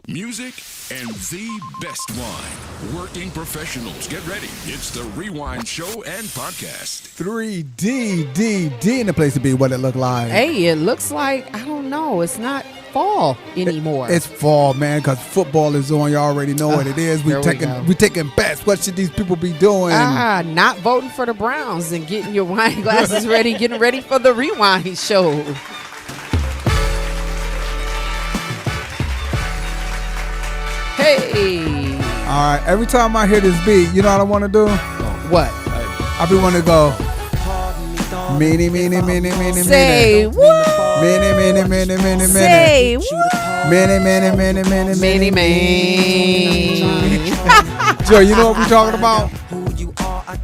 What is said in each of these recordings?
Music and the best wine. Working professionals, get ready. It's the Rewine Show and Podcast. 3D in the place to be. What it look like? Hey, it looks like, I don't know, it's not fall anymore. It's fall, man, because football is on. You already know what it is. We taking bets. What should these people be doing? Not voting for the Browns and getting your wine glasses ready, getting ready for the Rewind Show. Hey. All right. Every time I hear this beat, you know what I want to do? What? I be want to go. Mini. Say what? Mini. Say what? Mini. Joy, you know what we're talking about?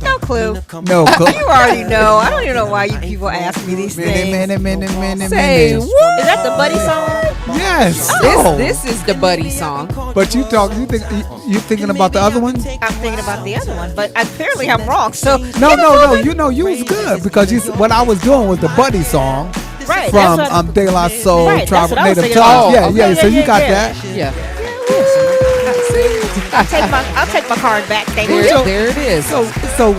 No clue. No clue. You already know. I don't even know why you people ask me these things. Say what? Is that the Buddy song? Yes. This is the Buddy song. But you thinking about the other one? I'm thinking about the other one, but apparently I'm wrong. So No. You know you was good because what I was doing was the Buddy song. Right, From De La Soul, right, Tribal that's what I was Native thinking Tongue. about. Yeah. So you got yeah. that. Yeah. I'll take my card back. Thank you. There it is. So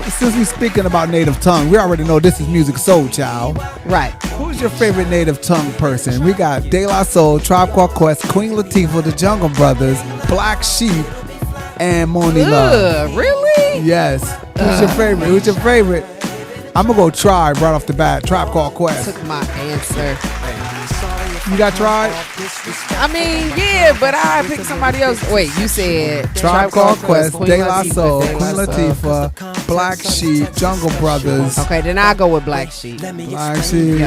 since we speaking about Native Tongue, we already know this is Music Soul Child. Right. Who's your favorite Native Tongue person? We got De La Soul, Tribe Called Quest, Queen Latifah, the Jungle Brothers, Black Sheep, and Moni Love. Really? Yes. Who's your favorite? I'm gonna go Tribe right off the bat. Tribe Called Quest. Took my answer. You got Tribe? I mean, yeah, but I picked somebody else. Wait, you said Tribe Called Quest, Queen De La Soul, De La Queen Latifah, Black Sheep, Jungle Brothers. Okay, then I'll go with Black Sheep. Black Sheep.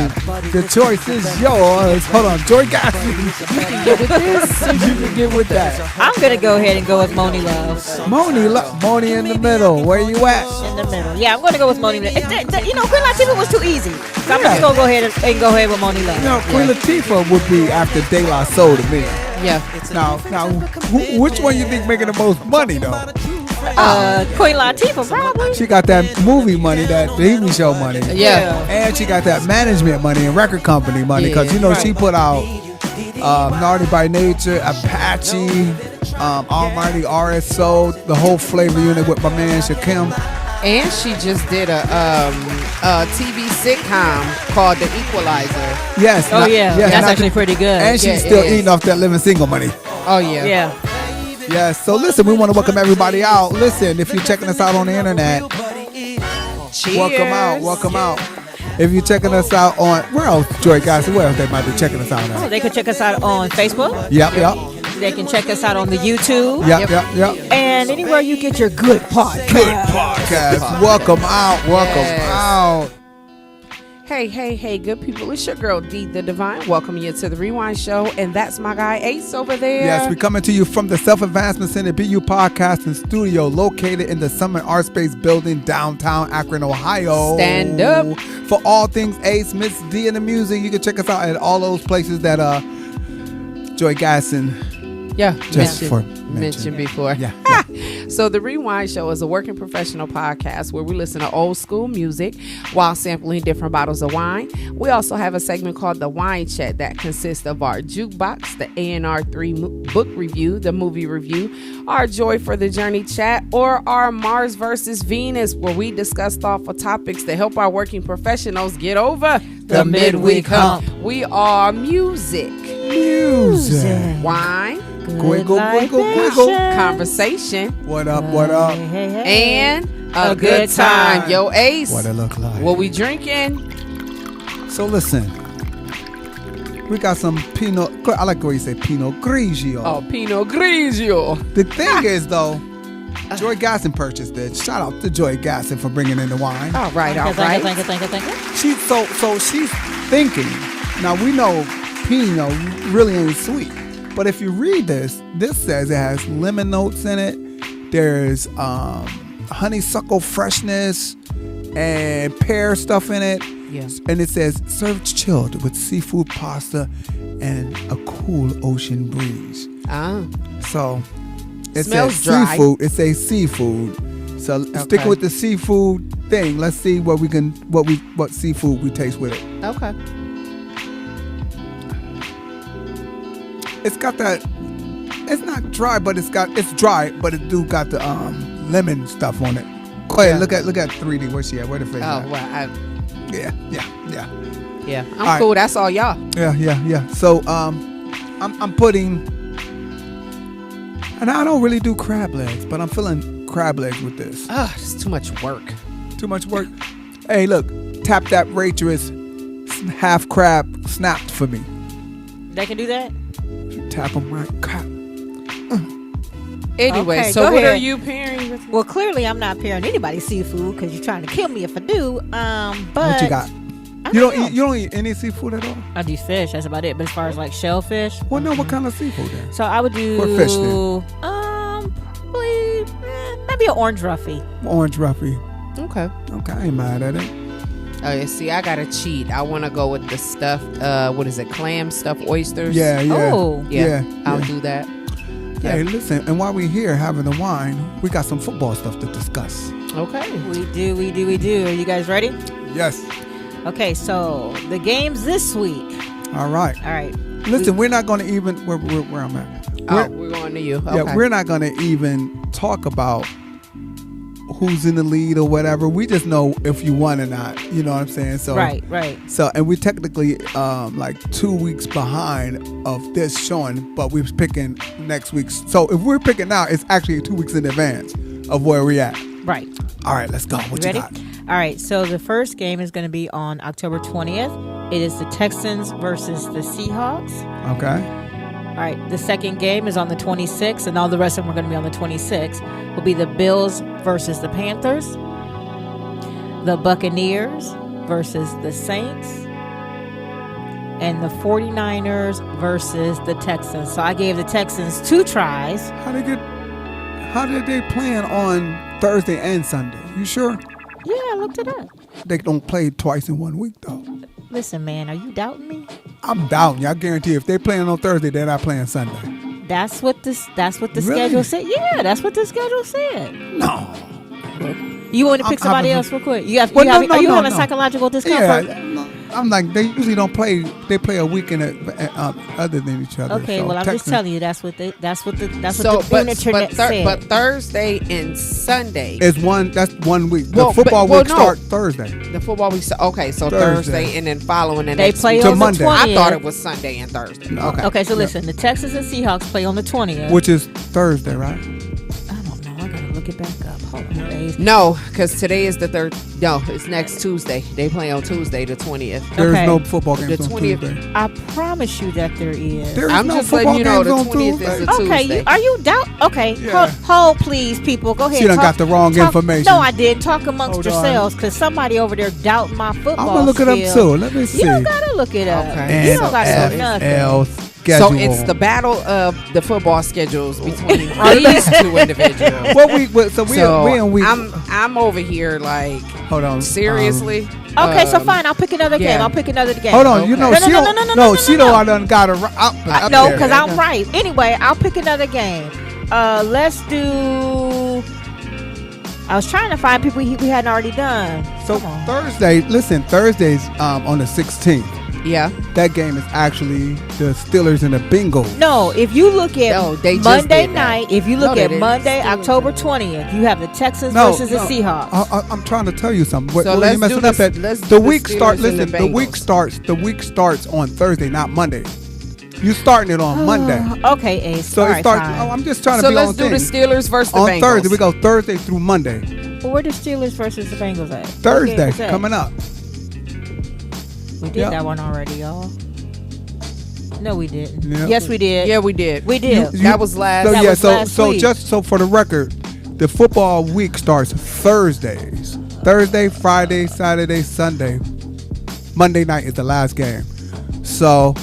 The choice is yours. Hold on, Joy Gadson. You can get with this. You can get with that. I'm gonna go ahead and go with Moni Love. Moni in the middle. Where you at? In the middle. Yeah, I'm gonna go with Moni Love. You know, Queen Latifah was too easy, so I'm just gonna go ahead and go ahead with Moni Love. You know, Queen Latifah would be after De La Soul to me. Yeah. Now, which one you think making the most money though? Queen Latifah probably. She got that movie money, that TV show money. Yeah. And she got that management money and record company money because she put out Naughty by Nature, Apache, Almighty RSO, the whole Flavor Unit with my man Shakim. And she just did a TV sitcom called The Equalizer. Yes. That's actually pretty good. And she's still eating off that living single money. Oh, yeah. Yeah. Yes. So listen, we want to welcome everybody out. Listen, if you're checking us out on the internet, Cheers. welcome out. If you're checking us out on, where else, Joy Gadson, where else they might be checking us out Oh, at? they can check us out on Facebook. Yep. They can check us out on the YouTube. Yep. And anywhere you get your good podcast. Welcome out. Hey, good people. It's your girl, D the Divine. Welcome you to the Rewind Show. And that's my guy, Ace, over there. Yes, we're coming to you from the Self-Advancement Center BU Podcasting Studio located in the Summit Art Space Building, downtown Akron, Ohio. Stand up. For all things Ace, Miss D and the music, you can check us out at all those places that Joy Gadson mentioned before. Yeah. So the Rewind Show is a working professional podcast where we listen to old school music while sampling different bottles of wine. We also have a segment called the Wine Chat that consists of our jukebox, the A&R 3 book review, the movie review, our Joy for the Journey chat, or our Mars versus Venus, where we discuss thoughtful topics to help our working professionals get over the midweek hump. We are music, wine, Wiggle. conversation. What up? And a good time. Yo, Ace. What it look like? What we drinking? So listen, we got some Pinot. I like the way you say Pinot Grigio. Oh, Pinot Grigio. The thing is, though, Joy Gadson purchased it. Shout out to Joy Gadson for bringing in the wine. All right. Thank you. She's thinking. Now we know Pinot really ain't sweet. But if you read this says it has lemon notes in it. There's honeysuckle freshness and pear stuff in it. Yes. And it says served chilled with seafood pasta and a cool ocean breeze. So it Smells says dry. seafood. It says seafood. So stick with the seafood thing. Let's see what seafood we taste with it. Okay. It's got that It's not dry, but it's dry, but it do got the lemon stuff on it. Go ahead, look at 3D. Where's she at? Where the face at? Well, Yeah. I'm cool. That's all y'all. Yeah. So I'm putting, and I don't really do crab legs, but I'm feeling crab legs with this. It's too much work. Too much work. Hey, look, tap that waitress, half crab snapped for me. They can do that? Tap them right. Crap. Anyway, Okay, so go what ahead. are you pairing with? Well, clearly I'm not pairing anybody's seafood because you're trying to kill me if I do. But What you got? I You know. don't eat any seafood at all? I do fish. That's about it. But as far as like shellfish, Well, no. What kind of seafood then? so I would do What fish then? probably maybe an orange roughy. Orange roughy. Okay. Okay, I ain't mad at it. Oh, yeah, see, I gotta cheat. I want to go with the stuffed. What is it? Clam stuffed oysters. Yeah. Oh. Yeah. I'll yeah. do that. Hey, listen, and while we're here having the wine, we got some football stuff to discuss. Okay. We do. Are you guys ready? Yes. Okay, so the games this week. All right. All right. Listen, we're not going to even where I'm at. We're going to you. Okay. Yeah, we're not going to even talk about who's in the lead or whatever. We just know if you won or not. You know what I'm saying? So Right. So, and we technically like 2 weeks behind of this showing, but we're picking next week's. So if we're picking now, it's actually 2 weeks in advance of where we at. Right. All right, let's go. What you Ready? got? All right. So the first game is going to be on October 20th. It is the Texans versus the Seahawks. Okay. All right. The second game is on the 26th, and all the rest of them are going to be on the 26th. Will be the Bills versus the Panthers, the Buccaneers versus the Saints, and the 49ers versus the Texans. So I gave the Texans 2 tries. How did they plan on Thursday and Sunday? You sure? Yeah, I looked it up. They don't play twice in 1 week though. Listen, man, are you doubting me? I'm doubting you. I guarantee if they're playing on Thursday, they're not playing Sunday. That's what the Really? schedule said. Yeah, that's what the schedule said. No. You want to pick I'm somebody having- else real quick? You have, Well, you no, have, no, are you no, having no. psychological discomfort? Yeah, I'm like, they usually don't play. They play a week in other than each other. Okay, so well, I'm just Texans- telling you that's what the So, internet said. but Thursday and Sunday. That's 1 week. The Well, football well, week no. start Thursday. The football week. Okay, so Thursday. Thursday and then following the They next play week. To on the Monday. 20th. I thought it was Sunday and Thursday. No. Okay. Okay, so listen, the Texans and Seahawks play on the 20th. Which is Thursday, right? I don't know. I gotta look it back up. Hold on, days. No, because today is the third. No, it's next Tuesday. They play on Tuesday, the 20th. There's Okay. no football games The on 20th. Tuesday. I promise you that there is. There is I'm no just football letting you know games the on 20th Tuesday. is a Okay, Tuesday. are you doubt? Okay, Yeah. hold, please, people. Go ahead. She done got the wrong information. No, I didn't. Talk amongst Hold on. yourselves, because somebody over there doubting my football. I'm gonna look it up skills. too. Let me see. You don't gotta look it up. Okay. You don't gotta know nothing. NFL So schedule. it's the battle of the football schedules between these 2 individuals. What week? So we in week. I'm over here like Hold on. seriously. Okay, so fine. I'll pick another game. yeah. I'll pick another game. Hold on. You know No, she no, don't. no, no, no, No, no, she no, don't. no. I done got her up No, there. because I'm right. Anyway, I'll pick another game. Let's do. I was trying to find people we hadn't already done. So Come on. Thursday, listen, Thursday's on the 16th. Yeah. That game is actually the Steelers and the Bengals. No, if you look at No, they just Monday did that. night, if you No, look they at didn't. Monday, Steelers October did. 20th, you have the Texans versus the Seahawks. I'm trying to tell you something. What So are you let's messing do up this- at? let's do The the week starts. Steelers and Listen, the the week starts on Thursday, not Monday. You starting it on Monday. Okay, Ace. So All it right, starts. fine. Oh, I'm just trying to So be let's on do the thing. Steelers versus the On Bengals. Thursday, we go Thursday through Monday. Well, where the Steelers versus the Bengals at? Thursday coming up. We did Yeah. that one already, y'all. No, we didn't. Yeah. Yes, we did. Yeah, we did. We did. That was last. So That yeah, was so last so week. just so for the record, the football week starts Thursdays. Thursday, Friday, Saturday, Sunday. Monday night is the last game. So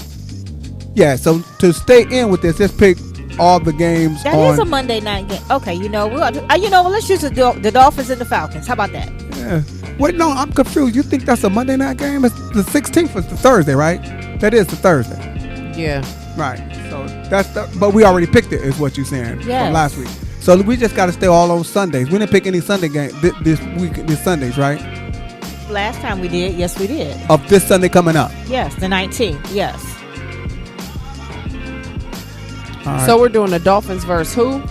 yeah, so to stay in with this, just pick all the games That on. is a Monday night game. Okay, let's use the Dolphins and the Falcons. How about that? Yeah. Wait, no, I'm confused. You think that's a Monday night game? It's the 16th is the Thursday, right? That is the Thursday. Yeah. Right. So but we already picked it, is what you're saying Yes. from last week. So we just got to stay all on Sundays. We didn't pick any Sunday game this week, this Sundays, right? Last time we did. Yes, we did. Of this Sunday coming up. Yes, the 19th. Yes. right. So we're doing the Dolphins versus who?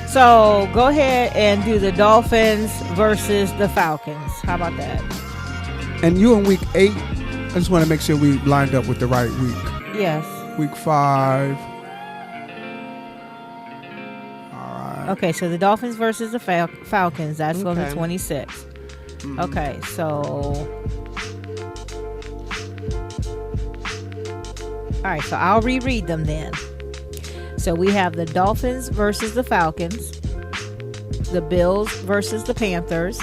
So go ahead and do the Dolphins versus the Falcons. How about that? And you in week 8. I just want to make sure we lined up with the right week. Yes. Week 5. All right. Okay, so the Dolphins versus the Falcons. That's on the Okay. 26th. Okay, so all right, so I'll reread them then. So we have the Dolphins versus the Falcons, the Bills versus the Panthers,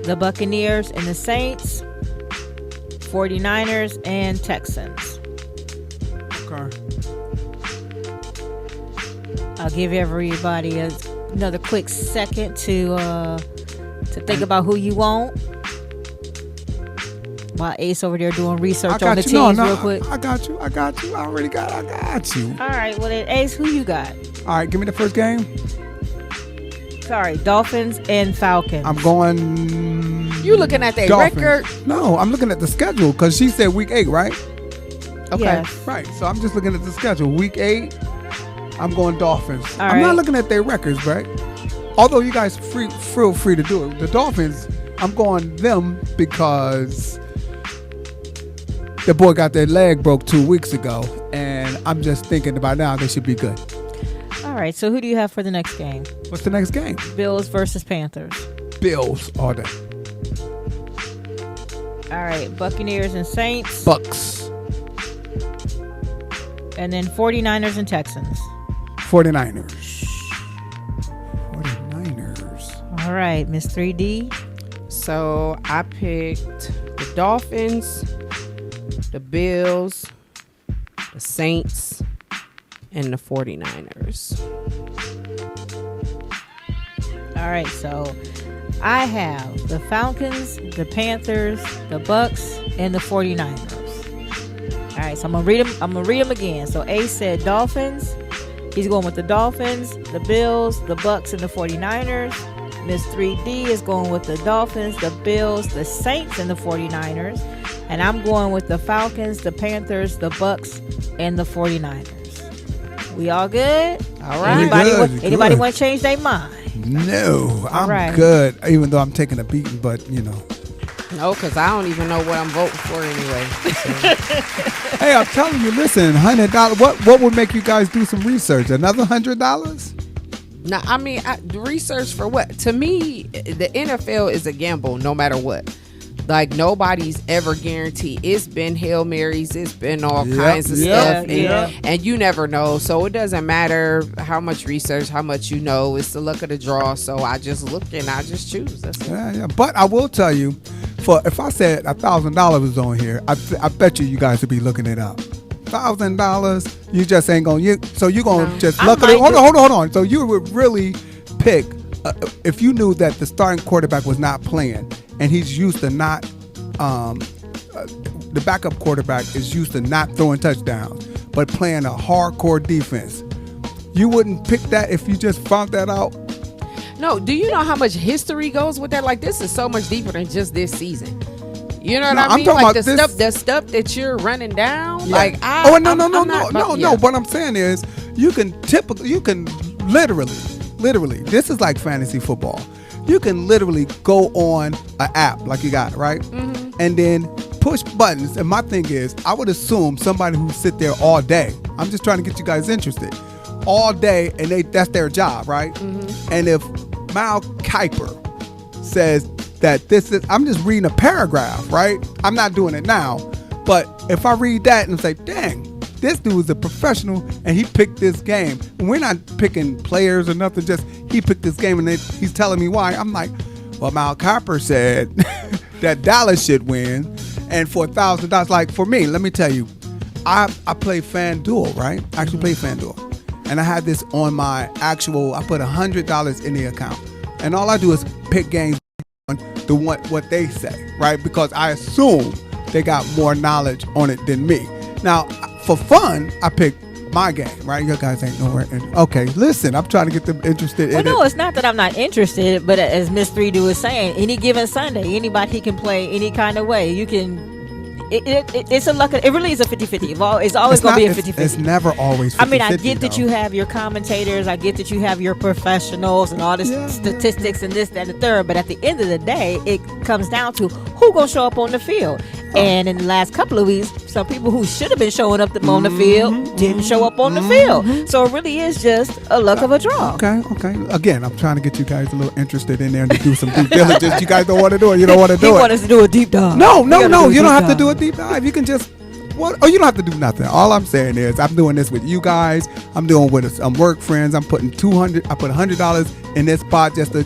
the Buccaneers and the Saints, 49ers and Texans. Okay. I'll give everybody another quick second to think about who you want. While Ace over there doing research on the teams real quick. I got you. I got you. All right, well then, Ace, who you got? All right, give me the first game. Sorry, Dolphins and Falcons. I'm going. You looking at their Dolphins. record? No, I'm looking at the schedule because she said week 8, right? Okay. Yes. Right. So I'm just looking at the schedule. Week 8, I'm going Dolphins. All I'm not right. looking at their records, right? Although you guys feel free to do it. The Dolphins, I'm going them because the boy got their leg broke 2 weeks ago, and I'm just thinking about now they should be good. All right, so who do you have for the next game? What's the next game? Bills versus Panthers. Bills all day. All right, Buccaneers and Saints. Bucks. And then 49ers and Texans. 49ers. All right, Miss 3D. So I picked the Dolphins, the Bills, the Saints, and the 49ers. All right, so I have the Falcons, the Panthers, the Bucks, and the 49ers. All right, so I'm gonna read them again. So Ace said Dolphins. He's going with the Dolphins, the Bills, the Bucks, and the 49ers. Miss 3D is going with the Dolphins, the Bills, the Saints, and the 49ers. And I'm going with the Falcons, the Panthers, the Bucks, and the 49ers. We all good? All right. Anybody want to change their mind? No, I'm right. good. Even though I'm taking a beating, but you know. No, because I don't even know what I'm voting for anyway. So. Hey, I'm telling you, listen, $100. What would make you guys do some research? Another $100? Now, I mean, research for what? To me, the NFL is a gamble no matter what. Like, nobody's ever guaranteed. It's been Hail Marys. It's been all kinds of stuff. And you never know. So it doesn't matter how much research, how much you know. It's the luck of the draw. So I just look and I just choose. That's it. Yeah. But I will tell you, if I said $1,000 was on here, I bet you guys would be looking it up. $1,000, you just ain't going to. So you're going to just look at it. Hold on. So you would really pick, if you knew that the starting quarterback was not playing, and he's used to not, the backup quarterback is used to not throwing touchdowns, but playing a hardcore defense. You wouldn't pick that if you just found that out? No, do you know how much history goes with that? Like, this is so much deeper than just this season. You know what I mean? Like the stuff that you're running down. Yeah. Like, no. What I'm saying is, you can literally, this is like fantasy football. You can literally go on an app like you got, right? Mm-hmm. And then push buttons. And my thing is, I would assume somebody who sit there all day. I'm just trying to get you guys interested. All day, and that's their job, right? Mm-hmm. And if Mal Kiper says that this is, I'm just reading a paragraph, right? I'm not doing it now. But if I read that and say, dang, this dude's a professional and he picked this game. And we're not picking players or nothing, just he picked this game and he's telling me why. I'm like, well, Mal Kiper said that Dallas should win. And for $1,000, like for me, let me tell you, I play FanDuel, right? I actually play FanDuel. And I had this on my I put $100 in the account. And all I do is pick games on what they say, right? Because I assume they got more knowledge on it than me. Now, for fun, I pick my game, right? You guys ain't nowhere. Okay, listen, I'm trying to get them interested in it. Well, no, it's not that I'm not interested, but as Miss 3D was saying, any given Sunday, anybody can play any kind of way. it's a luck. It really is a 50-50. It's always going to be a 50-50. It's never always 50-50. I mean, I get that you have your commentators. I get that you have your professionals and all this statistics and this, that, and the third. But at the end of the day, it comes down to who going to show up on the field. And in the last couple of weeks, some people who should have been showing up on the field didn't show up on the field. So it really is just a luck of a draw. Okay. Again, I'm trying to get you guys a little interested in there to do some due diligence. You guys don't want to do it. You don't want to do it. You want us to do a deep dive. No. You don't have to do a deep dive. You can just you don't have to do nothing. All I'm saying is I'm doing this with you guys. I'm doing with some work friends. I'm putting $100 in this pot just to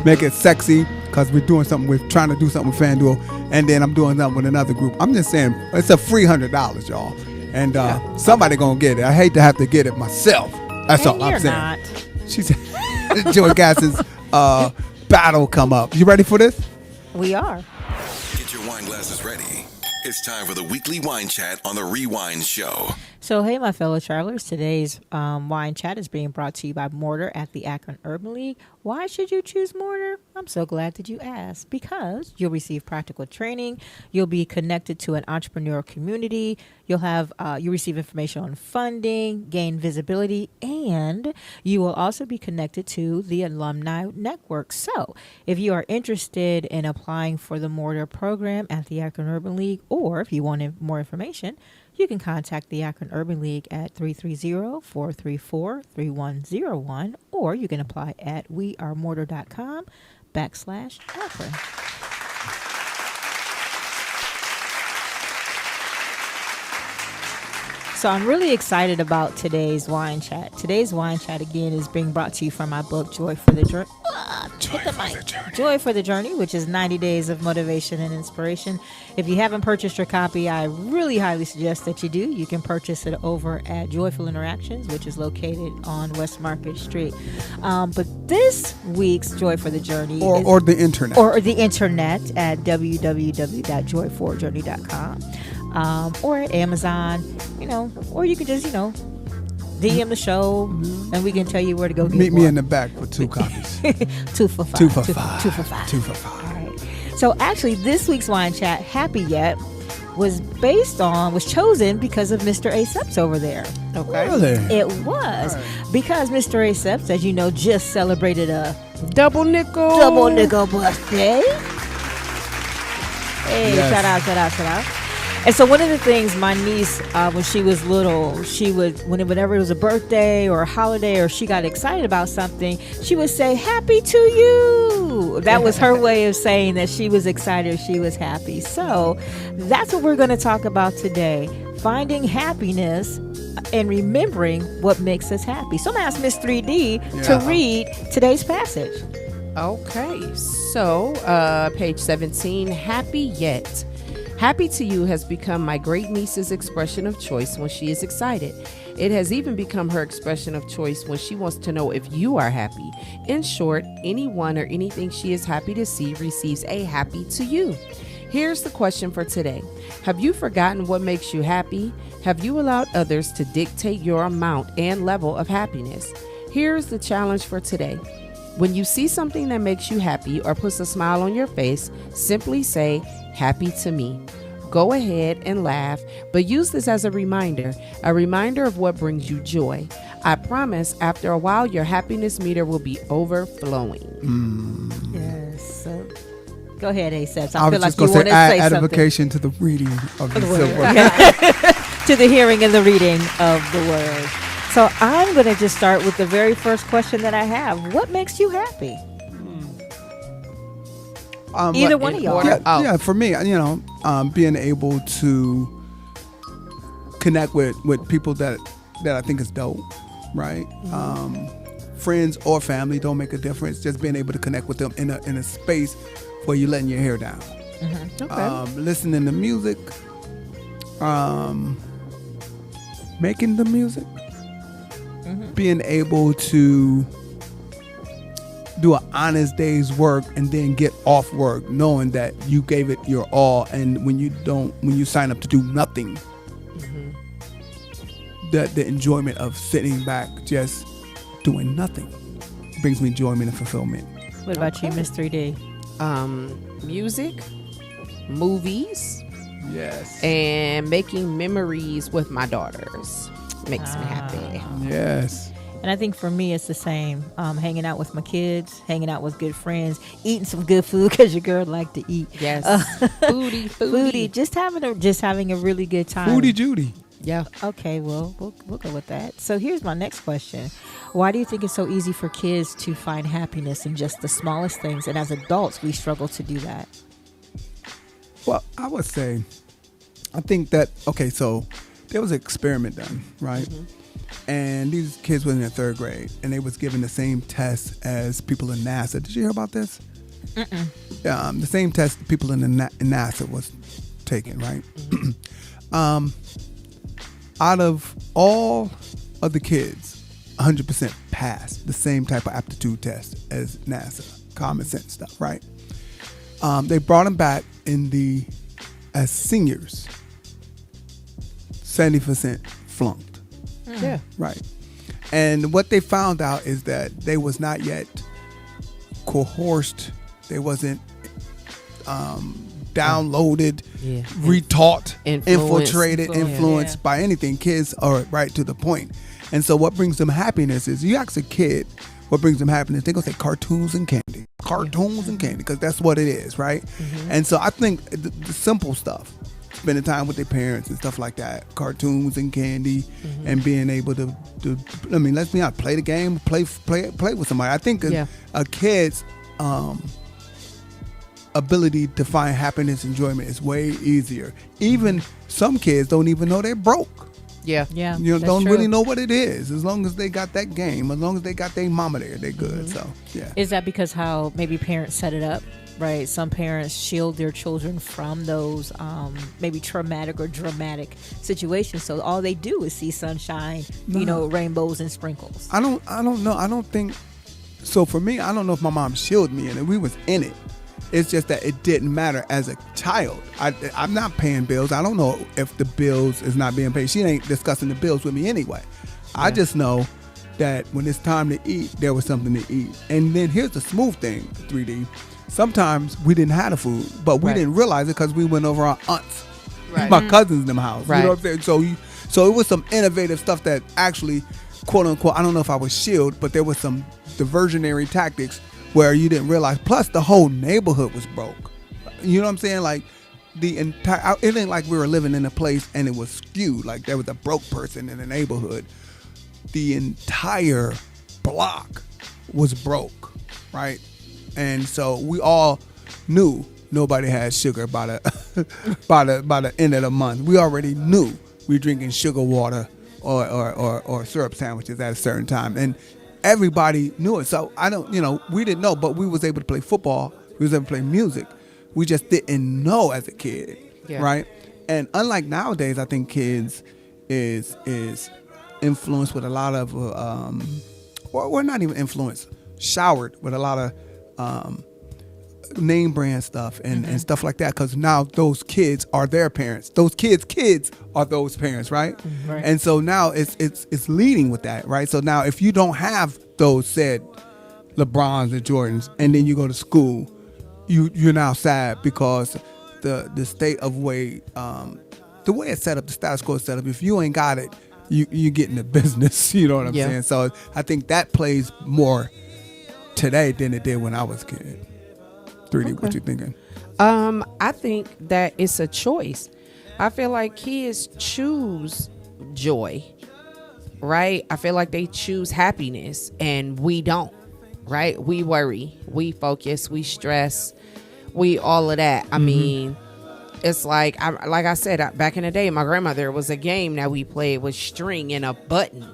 make it sexy because we're doing something. We're trying to do something with FanDuel, and then I'm doing something with another group. I'm just saying it's a free $100, y'all, and somebody gonna get it. I hate to have to get it myself. That's all I'm saying. Not. She said, Joy Gadson's battle come up. You ready for this? We are. Get your wine glasses ready. It's time for the weekly wine chat on the Rewine Show. So, hey, my fellow travelers, today's wine chat is being brought to you by Mortar at the Akron Urban League. Why should you choose Mortar? I'm so glad that you asked. Because you'll receive practical training, you'll be connected to an entrepreneurial community, you'll receive information on funding, gain visibility, and you will also be connected to the alumni network. So, if you are interested in applying for the Mortar program at the Akron Urban League, or if you want more information, you can contact the Akron Urban League at 330-434-3101, or you can apply at wearemortar.com/Akron. So I'm really excited about today's wine chat. Today's wine chat, again, is being brought to you from my book, Joy for the Journey. Joy for the Journey, which is 90 days of motivation and inspiration. If you haven't purchased your copy, I really highly suggest that you do. You can purchase it over at Joyful Interactions, which is located on West Market Street. But this week's Joy for the Journey or the internet. Or the internet at www.joyforjourney.com. Or at Amazon, or you can just, DM the show, and we can tell you where to go get Meet more. me in the back for 2 copies. 2 for 5. 2 for 5. 2 for 5. 2 for 5. All right. So actually, this week's wine chat, Happy Yet, was chosen because of Mr. A. Seps over there. Okay. Really? It was because Mr. A. Seps, as you know, just celebrated a Double nickel birthday. Hey, Yes. shout out. And so one of the things my niece, when she was little, she would, whenever it was a birthday or a holiday or she got excited about something, she would say, "Happy to you." That was her way of saying that she was excited, she was happy. So that's what we're going to talk about today, finding happiness and remembering what makes us happy. So I'm going to ask Miss 3D to read today's passage. Okay, so page 17, Happy Yet. Happy to you has become my great niece's expression of choice when she is excited. It has even become her expression of choice when she wants to know if you are happy. In short, anyone or anything she is happy to see receives a happy to you. Here's the question for today. Have you forgotten what makes you happy? Have you allowed others to dictate your amount and level of happiness? Here's the challenge for today. When you see something that makes you happy or puts a smile on your face, simply say, "Happy to me." Go ahead and laugh, but use this as a reminder of what brings you joy. I promise after a while, your happiness meter will be overflowing. Yes. So go ahead, A-Seps. I was just going to say edification to the reading of the word. To the hearing and the reading of the word. So I'm going to just start with the very first question that I have. What makes you happy? Either one of y'all. Yeah, for me, being able to connect with people that I think is dope, right? Friends or family don't make a difference. Just being able to connect with them in a space where you're letting your hair down. Okay. Listening to music, making the music, being able to do an honest day's work and then get off work knowing that you gave it your all, and when you sign up to do nothing, the enjoyment of sitting back just doing nothing brings me enjoyment and fulfillment. What about you, Miss 3D? Music, movies, Yes. And making memories with my daughters makes me happy. Yes. And I think for me, it's the same. Hanging out with my kids, hanging out with good friends, eating some good food because your girl like to eat. Yes. Foodie. Just having a really good time. Foodie Judy. Yeah. Okay, well, we'll go with that. So here's my next question. Why do you think it's so easy for kids to find happiness in just the smallest things? And as adults, we struggle to do that. Well, I would say, I think that, okay, so there was an experiment done, right? And these kids were in their 3rd grade, and they was given the same test as people in NASA. Did you hear about this? The same test people in NASA was taking, right? Out of all of the kids, 100% passed the same type of aptitude test as NASA, common sense stuff, right? They brought them back as seniors. 70% flunked. Yeah. Right. And what they found out is that they was not yet coerced. They wasn't downloaded, retaught, influenced by anything. Kids are right to the point. And so what brings them happiness is, you ask a kid what brings them happiness, they're going to say cartoons and candy. Cartoons and candy, because that's what it is, right? And so I think the simple stuff, spending time with their parents and stuff like that, cartoons and candy, and being able to I mean, let's be honest, play the game, play with somebody. I think a kid's ability to find happiness, enjoyment is way easier. Even some kids don't even know they're broke. Yeah. You know, don't really know what it is. As long as they got that game, as long as they got their mama there, they're good. So, yeah. Is that because how maybe parents set it up? Right, some parents shield their children from those maybe traumatic or dramatic situations. So all they do is see sunshine, rainbows and sprinkles. I don't know. I don't think so. For me, I don't know if my mom shielded me in it. We was in it. It's just that it didn't matter as a child. I'm not paying bills. I don't know if the bills is not being paid. She ain't discussing the bills with me anyway. I just know that when it's time to eat, there was something to eat. And then here's the smooth thing, 3D. Sometimes we didn't have the food, but we didn't realize it because we went over our aunts, my cousins in them house. Right. You know what I'm saying? So it was some innovative stuff that actually, quote unquote, I don't know if I was shielded, but there was some diversionary tactics where you didn't realize. Plus, the whole neighborhood was broke. You know what I'm saying? Like the entire, it ain't like we were living in a place and it was skewed. Like there was a broke person in the neighborhood. The entire block was broke, right? And so we all knew nobody had sugar by the end of the month. We already knew we drinking sugar water or syrup sandwiches at a certain time, and everybody knew it. So we didn't know, but we was able to play football. We was able to play music. We just didn't know as a kid, right? And unlike nowadays, I think kids is influenced with a lot of, or not even influenced, showered with a lot of name brand stuff and stuff like that, because now those kids are their parents. Those kids are those parents, right? Right. And so now it's leading with that, right? So now if you don't have those said LeBrons and Jordans, and then you go to school, you're now sad because the state of way the way it's set up, the status quo is set up. If you ain't got it, you get in the business. You know what I'm saying? So I think that plays more today than it did when I was a kid. 3D, what you thinking? I think that it's a choice. I feel like kids choose joy, right? I feel like they choose happiness and we don't, right? We worry, we focus, we stress, we all of that. I mean, it's like I said, back in the day, my grandmother, was a game that we played with string and a button.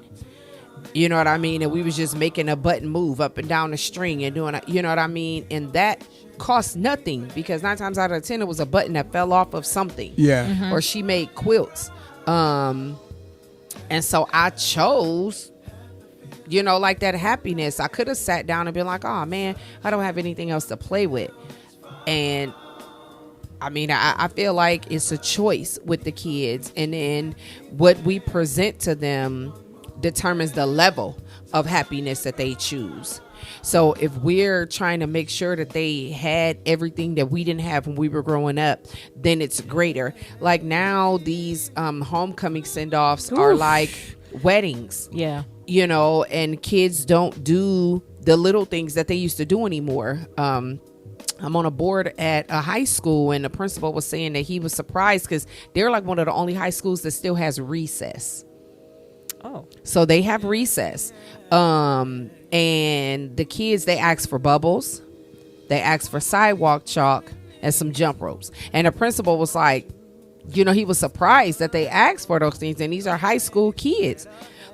You know what I mean? And we was just making a button move up and down the string and doing, you know what I mean? And that cost nothing, because 9 times out of 10, it was a button that fell off of something. Yeah. Or she made quilts. And so I chose, like that happiness. I could have sat down and been like, oh man, I don't have anything else to play with. And I mean, I feel like it's a choice with the kids. And then what we present to them determines the level of happiness that they choose. So if we're trying to make sure that they had everything that we didn't have when we were growing up, then it's greater. Like now, these homecoming send-offs are like weddings. Yeah. You know, and kids don't do the little things that they used to do anymore. I'm on a board at a high school, and the principal was saying that he was surprised because they're like one of the only high schools that still has recess. Oh. So they have recess. And the kids, they ask for bubbles. They ask for sidewalk chalk and some jump ropes. And the principal was like, you know, he was surprised that they asked for those things. And these are high school kids.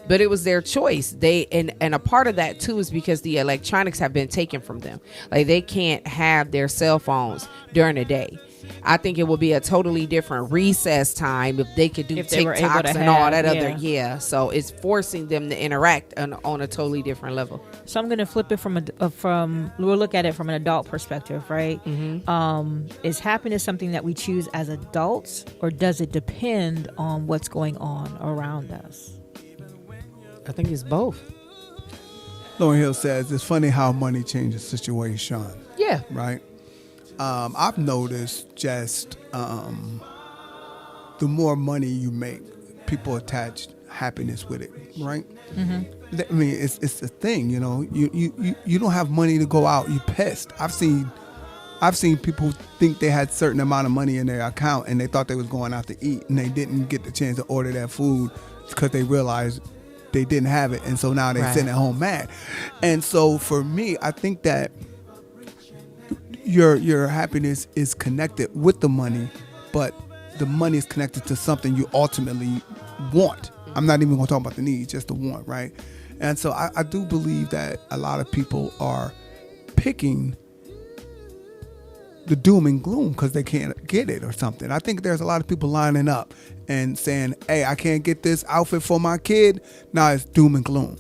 But it was their choice. They and a part of that too is because the electronics have been taken from them. Like they can't have their cell phones during the day. I think it would be a totally different recess time if they could do TikToks and all that other. So it's forcing them to interact on a totally different level. So I'm going to flip it we'll look at it from an adult perspective, right? Mm-hmm. Is happiness something that we choose as adults, or does it depend on what's going on around us? I think it's both. Lauryn Hill says it's funny how money changes situation. Yeah. Right? I've noticed just the more money you make, people attach happiness with it, right? Mm-hmm. I mean, it's a thing, you know. You don't have money to go out, you pissed. I've seen people think they had a certain amount of money in their account and they thought they was going out to eat and they didn't get the chance to order that food because they realized they didn't have it, and so now they're sitting at home mad. And so for me, I think that your happiness is connected with the money, but the money is connected to something you ultimately want. I'm not even going to talk about the needs, just the want, right? And so I do believe that a lot of people are picking the doom and gloom because they can't get it or something. I think there's a lot of people lining up and saying, hey, I can't get this outfit for my kid. Now it's doom and gloom.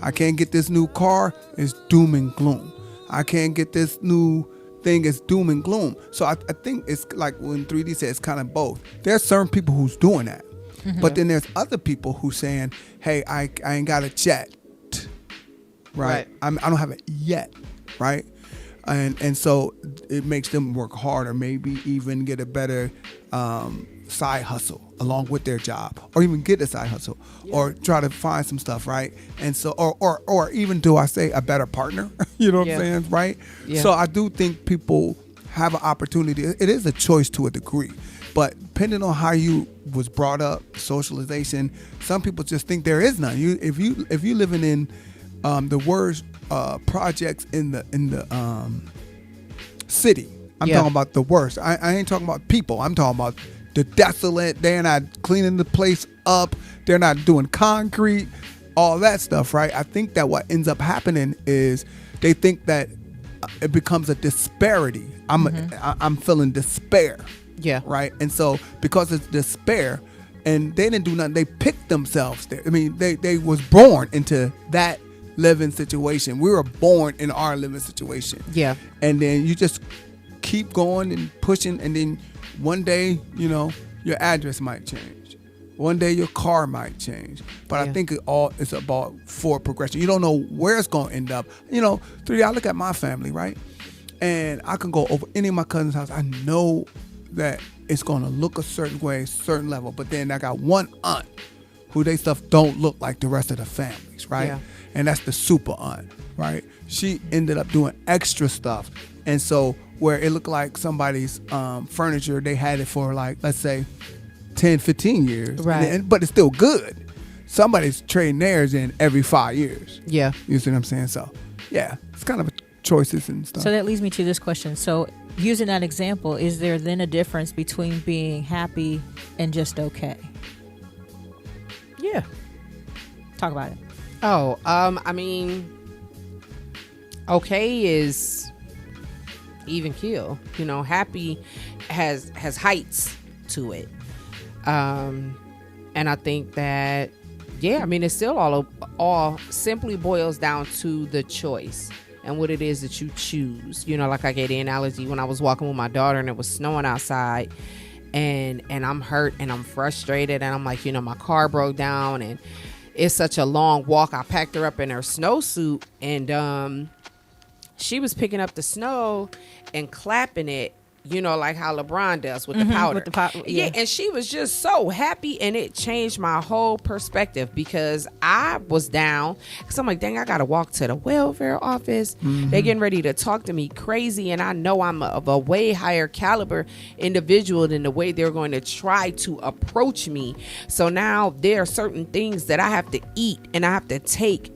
I can't get this new car. It's doom and gloom. I can't get this new thing. It's doom and gloom. So I think it's like when 3D said it's kind of both. There's certain people who's doing that. Mm-hmm. But then there's other people who saying, hey, I ain't got it yet. Right? I don't have it yet. Right? And so it makes them work harder, maybe even get a better side hustle along with their job, or even get a side hustle, or try to find some stuff, right? And so, or even do I say a better partner? You know what I'm saying, right? Yeah. So I do think people have an opportunity. It is a choice to a degree, but depending on how you was brought up, socialization, some people just think there is none. If you living in the worst projects in the city. I'm talking about the worst. I ain't talking about people. I'm talking about the desolate. They're not cleaning the place up. They're not doing concrete, all that stuff, right? I think that what ends up happening is they think that it becomes a disparity. I'm feeling despair. Yeah. Right? And so because it's despair and they didn't do nothing, they picked themselves there. I mean, they was born into that living situation. We were born in our living situation. Yeah. And then you just keep going and pushing, and then one day, you know, your address might change. One day your car might change. But I think it's about forward progression. You don't know where it's going to end up. You know, I look at my family, right? And I can go over any of my cousin's house. I know that it's going to look a certain way, certain level. But then I got one aunt who they stuff don't look like the rest of the families, right? Yeah. And that's the super aunt, right? She ended up doing extra stuff. And so where it looked like somebody's furniture, they had it for like, let's say, 10, 15 years. Right. But it's still good. Somebody's trading theirs in every 5 years. Yeah. You see what I'm saying? So, yeah, it's kind of choices and stuff. So that leads me to this question. So using that example, is there then a difference between being happy and just okay? Yeah. Talk about it. Oh, I mean, okay is even keel. You know, happy has heights to it. And I think that, I mean, it still all simply boils down to the choice and what it is that you choose. You know, like I gave the analogy when I was walking with my daughter and it was snowing outside, and I'm hurt and I'm frustrated, and I'm like, you know, my car broke down and it's such a long walk. I packed her up in her snowsuit, and she was picking up the snow and clapping it, you know, like how LeBron does with the powder. With the powder, yeah. And she was just so happy, and it changed my whole perspective because I was down. Because I'm like, dang, I got to walk to the welfare office. They're getting ready to talk to me crazy, and I know I'm of a way higher caliber individual than the way they're going to try to approach me. So now there are certain things that I have to eat and I have to take,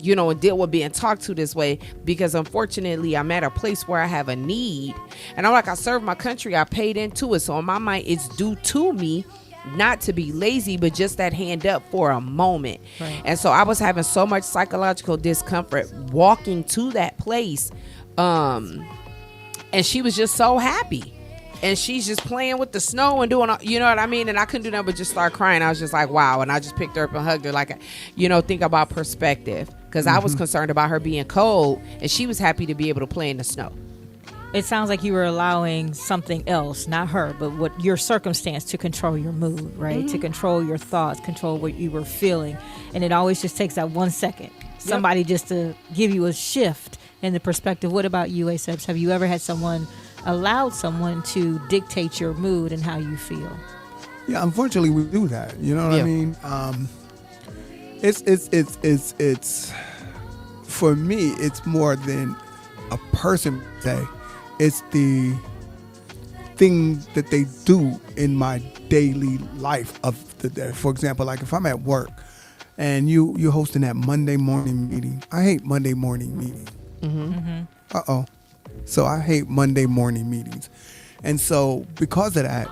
you know, and deal with being talked to this way, because unfortunately I'm at a place where I have a need, and I'm like, I serve my country, I paid into it, so in my mind it's due to me not to be lazy, but just that hand up for a moment. Right. And so I was having so much psychological discomfort walking to that place, and she was just so happy. And she's just playing with the snow and doing, you know what I mean? And I couldn't do nothing but just start crying. I was just like, wow. And I just picked her up and hugged her, like, you know, think about perspective. Because I was concerned about her being cold, and she was happy to be able to play in the snow. It sounds like you were allowing something else, not her, but what your circumstance, to control your mood, right? To control your thoughts, control what you were feeling. And it always just takes that 1 second. Somebody just to give you a shift in the perspective. What about you, Asaph? Have you ever had allowed someone to dictate your mood and how you feel? Yeah, unfortunately we do that. You know what I mean? It's for me, it's more than a person say. It's the thing that they do in my daily life of the day. For example, like if I'm at work and you're hosting that Monday morning meeting. I hate Monday morning meetings. So I hate Monday morning meetings. And so because of that,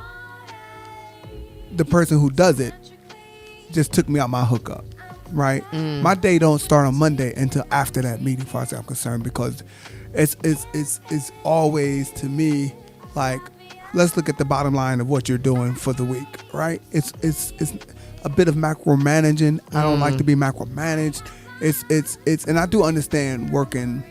the person who does it just took me out my hookup, right? My day don't start on Monday until after that meeting, as far as I'm concerned, because it's always, to me, like, let's look at the bottom line of what you're doing for the week, right? It's a bit of macromanaging. I don't like to be macromanaged. It's and I do understand working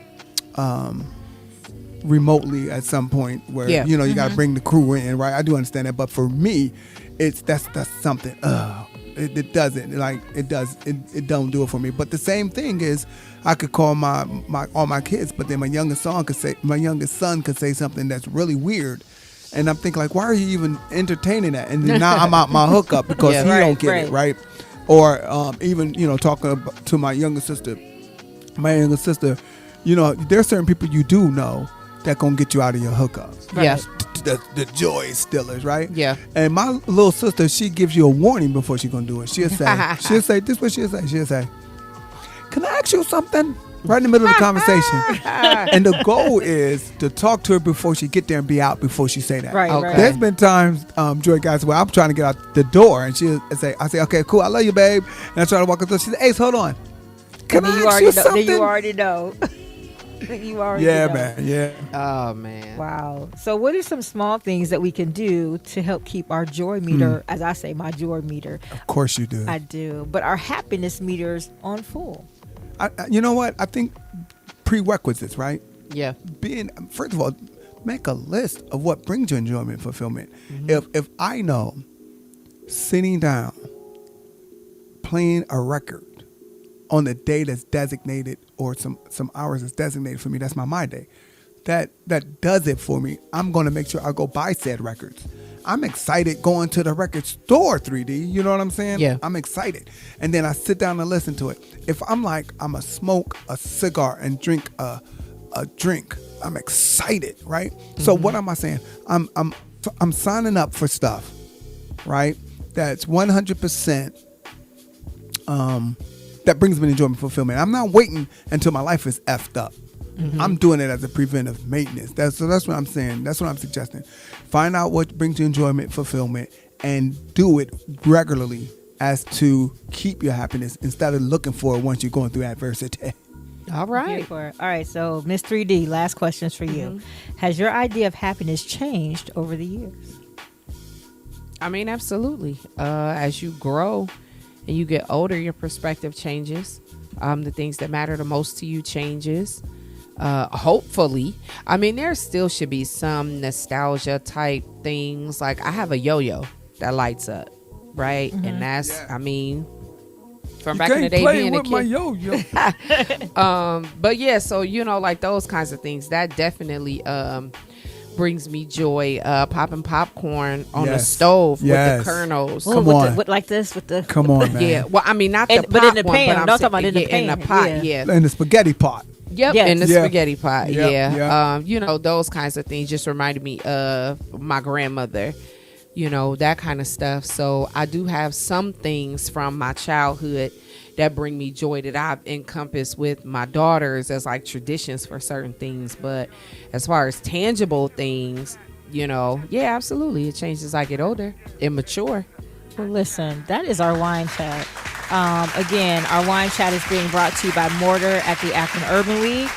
remotely at some point where you know you got to bring the crew in, right? I do understand that, but for me, that's something. It doesn't it don't do it for me. But the same thing is, I could call all my kids, but then my youngest son could say something that's really weird, and I'm thinking like, why are you even entertaining that? And then now I'm out my hookup because he don't get it, right? Or even, you know, talking to my younger sister, you know, there's certain people you do know that gonna get you out of your hookup. Right. Yeah. The joy stealers, right? Yeah. And my little sister, she gives you a warning before she's gonna do it. She'll say, this is what she'll say, can I ask you something? Right in the middle of the conversation. And the goal is to talk to her before she get there and be out before she say that. Right. Okay. There's been times, Joy Gadson, where I'm trying to get out the door and I say, okay, cool, I love you, babe. And I try to walk up to her. She says, Ace, hold on. Can I ask you something? Then you already know. Man. Yeah. Oh, man. Wow. So what are some small things that we can do to help keep our joy meter, as I say, my joy meter? Of course you do. I do. But our happiness meters on full. You know what? I think prerequisites, right? Yeah. First of all, make a list of what brings you enjoyment and fulfillment. If I know sitting down, playing a record on the day that's designated, or some hours that's designated for me, that's my day. That does it for me. I'm going to make sure I go buy said records. I'm excited going to the record store, 3D. You know what I'm saying? Yeah. I'm excited. And then I sit down and listen to it. If I'm like, I'm going to smoke a cigar and drink a drink, I'm excited, right? So what am I saying? I'm signing up for stuff, right? That's 100%, that brings me enjoyment and fulfillment. I'm not waiting until my life is effed up. I'm doing it as a preventive maintenance. That's what I'm saying. That's what I'm suggesting. Find out what brings you enjoyment, fulfillment, and do it regularly as to keep your happiness instead of looking for it once you're going through adversity. All right. All right. So, Miss 3D, last questions for you. Has your idea of happiness changed over the years? I mean, absolutely. As you grow and you get older, your perspective changes. The things that matter the most to you changes. Hopefully. I mean, there still should be some nostalgia type things. Like, I have a yo-yo that lights up, right? And that's, I mean, from You back in the can't day play being a with my kid. yo-yo. But yeah, so like those kinds of things that definitely brings me joy. Popping popcorn on the stove with the kernels. Come on. Like this with the. Come on, man. Yeah, well, I mean not the but pot in the one, pan. but I'm Don't talk saying, about in the pan. in the pot. Yeah. In the spaghetti pot. Yep, Yes. in the spaghetti pot. Yep, Yeah. yep. Those kinds of things just reminded me of my grandmother. That kind of stuff. So I do have some things from my childhood that bring me joy that I've encompassed with my daughters as like traditions for certain things. But as far as tangible things, yeah, absolutely. It changes as I get older and mature. Well, listen, that is our wine chat. Again, our wine chat is being brought to you by Mortar at the Akron Urban Week.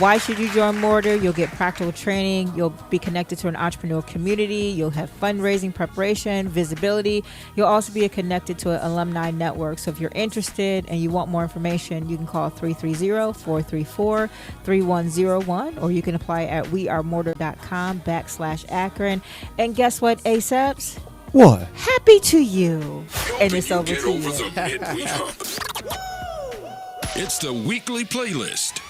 Why should you join Mortar? You'll get practical training. You'll be connected to an entrepreneurial community. You'll have fundraising, preparation, visibility. You'll also be connected to an alumni network. So if you're interested and you want more information, you can call 330-434-3101, or you can apply at wearemortar.com/Akron. And guess what, ASAPs? What? Happy to you. And it's over Get to over you. the midweek hump. It's the weekly playlist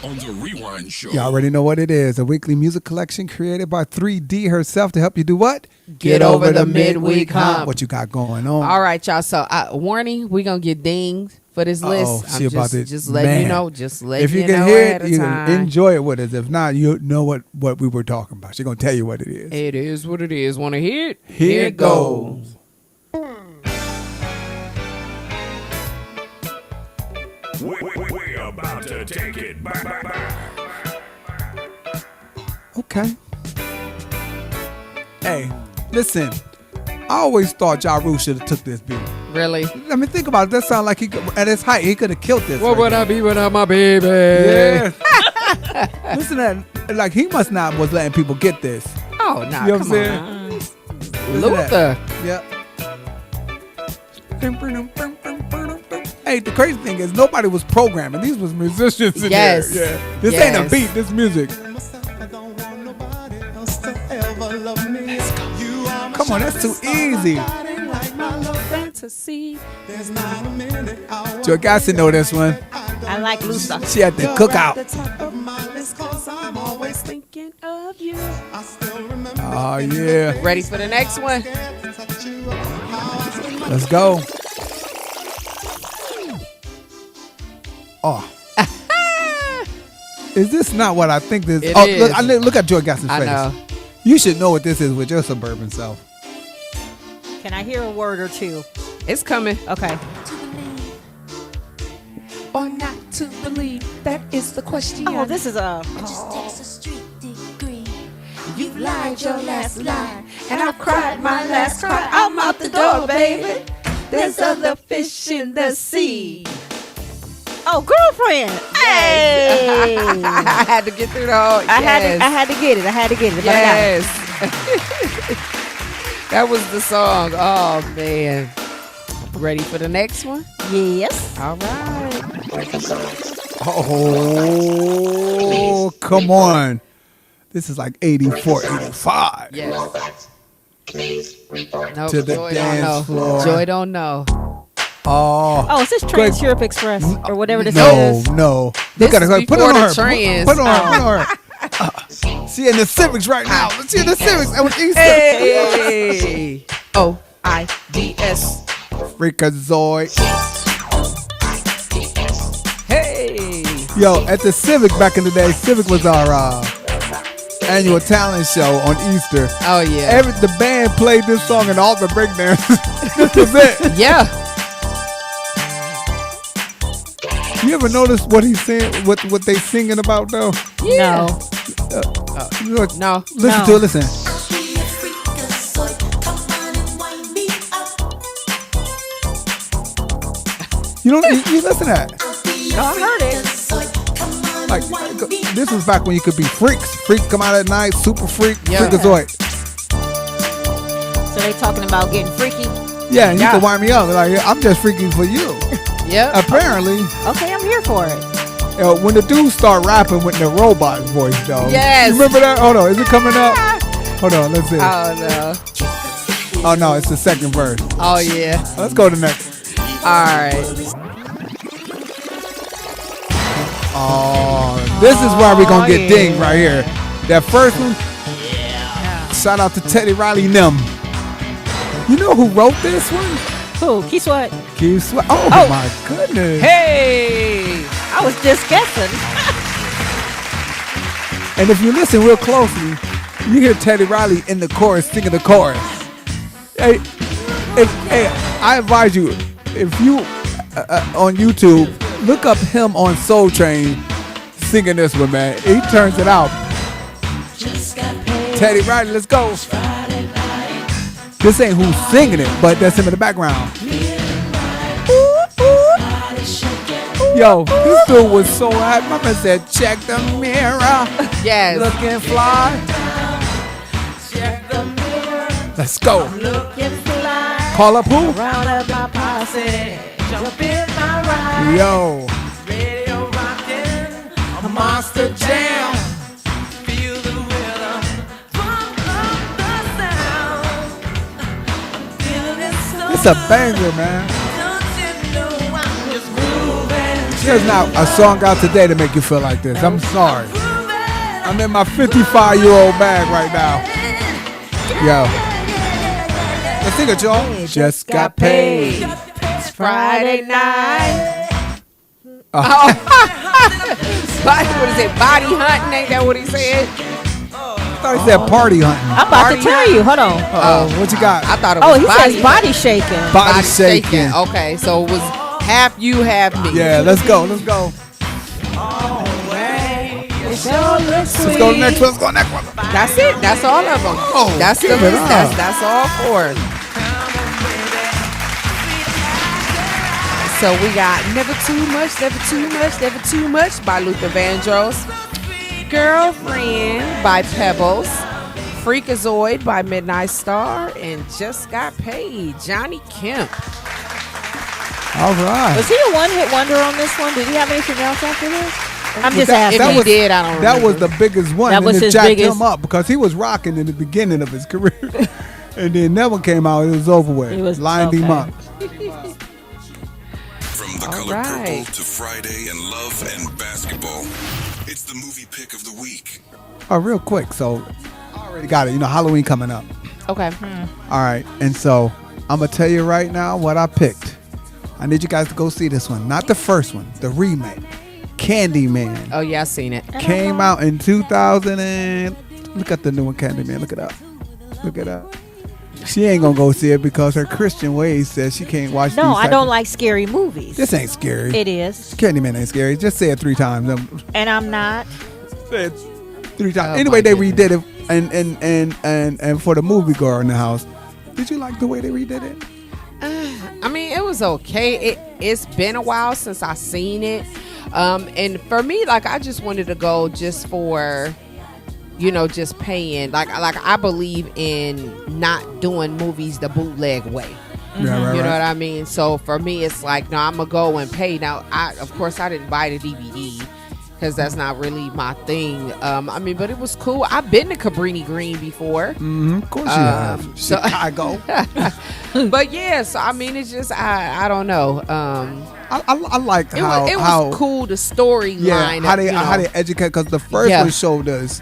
on the Rewine Show. You already know what it is. A weekly music collection created by 3D herself to help you do what? Get over the midweek hump. What you got going on? All right, y'all. So, warning, we're going to get dinged for this list. She about to, just letting you know. Just letting if you you can know hear ahead it, of you time. can enjoy it with us. If not, you know what we were talking about. She's going to tell you what it is. It is what it is. Want to hear it? Here it goes. We're about to take it back. Okay. Hey, listen. I always thought Ja Rule should have took this beat. Really? I mean, think about it. That sound like at his height, he could have killed this. What would I be without my baby? Yeah. Listen to that. Like, he must not was letting people get this. Oh, no. You know what I'm Come saying? on. Listen to Luther. that. Yep. Hey, the crazy thing is nobody was programming. These was musicians in Yes. there. Yeah. This Yes. ain't a beat. This music. Come on, that's too easy. Fantasy. Joy Gadson know this one. I like Lusa. She had the cookout. The top of my list 'cause I'm always thinking of you. Oh, yeah. Ready for the next one? Let's go. Oh. Is this not what I think this It oh, is. Look at Joy Gadson's I face. know. You should know what this is with your suburban self. Can I hear a word or two? It's coming. Okay. Or not to believe, that is the question. Oh, this is a. You lied your last lie, and I've cried my last cry. I'm out the door, baby. There's other fish in the sea. Oh, girlfriend. Hey. I had to get through the whole. I had to get it. But Yes. That was the song. Oh, man. Ready for the next one? I got it. Yes. All right. Oh, come on. This is like 84, 85. Yes. No, To the Joy dance don't know. floor. Joy don't know. Oh. Oh, is this Trans Europe Express or whatever this No, is? no. This Look at is her. Put it before on the her. trans. Put it on her. She in the Civics right now. She in the Civics. That was Easter. Hey. OIDS. Freakazoid. Hey. Yo, at the Civic back in the day, Civic was our annual talent show on Easter. Oh, yeah. The band played this song and all the breakdancers. This was it. Yeah. You ever notice what he's saying? What they singing about though? Yeah. Look, No. listen No. to it. Listen. You listen to that. No, I heard it. Like this was back when you could be freaks. Freaks come out at night. Super freak. Yeah. Freakazoid. So they talking about getting freaky. Yeah, and you Yeah. can wind me up. Like I'm just freaking for you. Yep. Apparently, Okay, I'm here for it. when the dudes start rapping with the robot voice, though. Yes. You remember that? Hold on. Is it coming up? Hold on. Let's see. Oh, no. Oh no, it's the second verse. Oh, yeah. Let's go to the next. All right. Oh, this is where we're going to get dinged right here. That first one, shout out to Teddy Riley and them. You know who wrote this one? Who? Keith Sweat. Keith Sweat. Oh, my goodness. Hey, I was just guessing. And if you listen real closely, you hear Teddy Riley in the chorus singing the chorus. Hey, I advise you, if you on YouTube, look up him on Soul Train singing this one, man. He turns it out. Teddy Riley, let's go. This ain't who's singing it, but that's him in the background. Yo, this dude was so happy. My man said, check the mirror. Yes. Looking fly. Check the mirror. Let's go. Looking fly. Call up who? Round up my posse. Jump in my ride. Yo. Radio rockin'. A monster jam. Feel the rhythm. Pump up the sound. I'm feeling it so It's a banger, man. Don't you know I'm just grooving. There's not a song out today to make you feel like this. I'm sorry. I'm in my 55-year-old bag right now. Yo. Let's sing it, y'all. Just got paid. It's Friday night. What is it? Body hunting? Ain't that what he said? I thought he said party hunting. I'm about to tell you. Hold on. What you got? I thought it was Oh, he body says body shaking. Body shaking. Okay, so it was half you, half me. Yeah, let's go. Let's go. Let's go Let's go next one. Let's go next one. That's it. That's all of them. Oh, that's the give it list. up. That's all four. So we got Never Too Much, Never Too Much, Never Too Much by Luther Vandross. Girlfriend by Pebbles. Freakazoid by Midnight Star. And Just Got Paid, Johnny Kemp. All right. Was he a one-hit wonder on this one? Did he have anything else after this? I'm just asking. If he did, I don't remember. That was the biggest one. That was and it his jacked biggest- him up because he was rocking in the beginning of his career. And then that one came out, it was over with. It was- Lined him okay. up. From The Color right. Purple to Friday and Love and Basketball, it's the movie pick of the week. Oh, real quick. So I already got it. You know, Halloween coming up. Okay. All right. And so I'm going to tell you right now what I picked. I need you guys to go see this one. Not the first one, the remake. Candyman. Oh, yeah, I seen it. Came out in 2000 and... Look at the new one, Candyman. Look it up. Look it up. She ain't going to go see it because her Christian ways says she can't watch No, these I type don't of- like scary movies. This ain't scary. It is. Candyman ain't scary. Just say it 3 times. And I'm not. Say it 3 times. Oh, Anyway, my they goodness. redid it, and for the movie goer in the house, did you like the way they redid it? I mean, it was okay. It's been a while since I seen it. And for me, like, I just wanted to go just for, you know, just paying. Like I believe in not doing movies the bootleg way. Yeah, right, You know right. what I mean? So for me, it's like, no, I'm gonna go and pay. Now, of course, I didn't buy the DVD because that's not really my thing. I mean, but it was cool. I've been to Cabrini Green before, Of course you have. so- Chicago. but yeah. So I mean, it's just I don't know. I liked It how was cool, the storyline. how they you know. how they educate, because the first Yeah. one showed us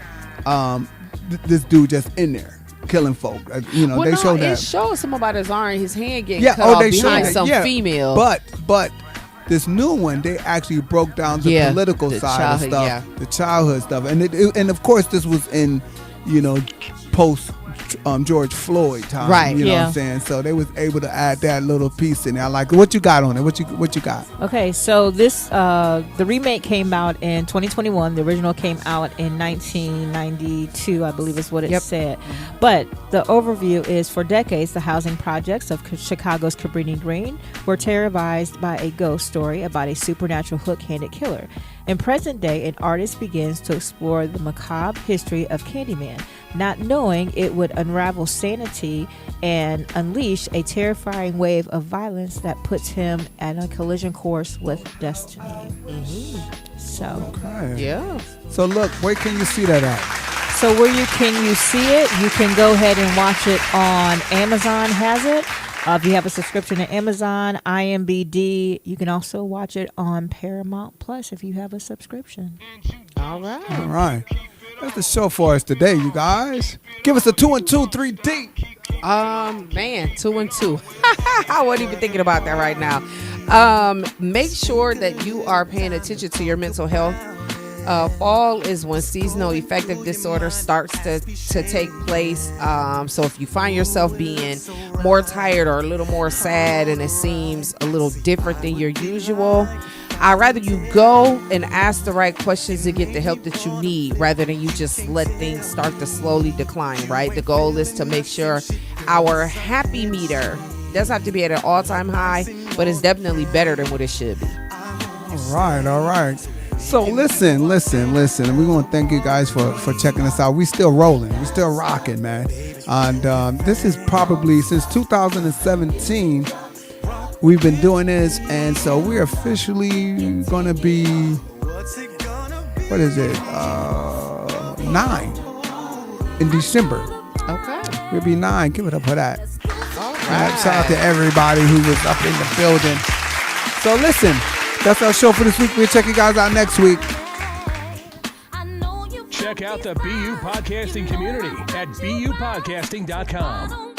this dude just in there killing folk. You know, Well, they no, showed it that. showed some about his arm, his hand getting Yeah, cut off they showed behind that. some Yeah, female. But this new one, they actually broke down the Yeah, political the side childhood, of stuff, yeah. the childhood stuff, and of course this was in, you know, post George Floyd time, Right. You know Yeah. what I'm saying? So they was able to add that little piece in there. I like it. What you got on it? What you got? Okay, so this the remake came out in 2021. The original came out in 1992, I believe is what it Yep. said. But the overview is, for decades, the housing projects of Chicago's Cabrini Green were terrorized by a ghost story about a supernatural hook-handed killer. In present day, an artist begins to explore the macabre history of Candyman, not knowing it would unravel sanity and unleash a terrifying wave of violence that puts him at a collision course with destiny. So, Okay. yeah. So look, where can you see that at? so where you see it? You can go ahead and watch it on Amazon. Has it? If you have a subscription to Amazon, IMBD, you can also watch it on Paramount Plus if you have a subscription. All right. All right. That's the show for us today, you guys. Give us a 2 and 2, 3 deep. Man, 2 and 2. I wasn't even thinking about that right now. Make sure that you are paying attention to your mental health. Fall is when seasonal affective disorder starts to take place. So if you find yourself being more tired or a little more sad and it seems a little different than your usual, I'd rather you go and ask the right questions to get the help that you need rather than you just let things start to slowly decline, right? The goal is to make sure our happy meter doesn't have to be at an all-time high, but it's definitely better than what it should be. All right. So listen. We want to thank you guys for checking us out. We still rolling. We still rocking, man. And this is probably since 2017 we've been doing this, and so we're officially going to be, 9 in December. Okay. We'll be 9. Give it up for that. All right. Shout out to everybody who was up in the building. So listen, that's our show for this week. We'll check you guys out next week. Check out the BU Podcasting community at bupodcasting.com.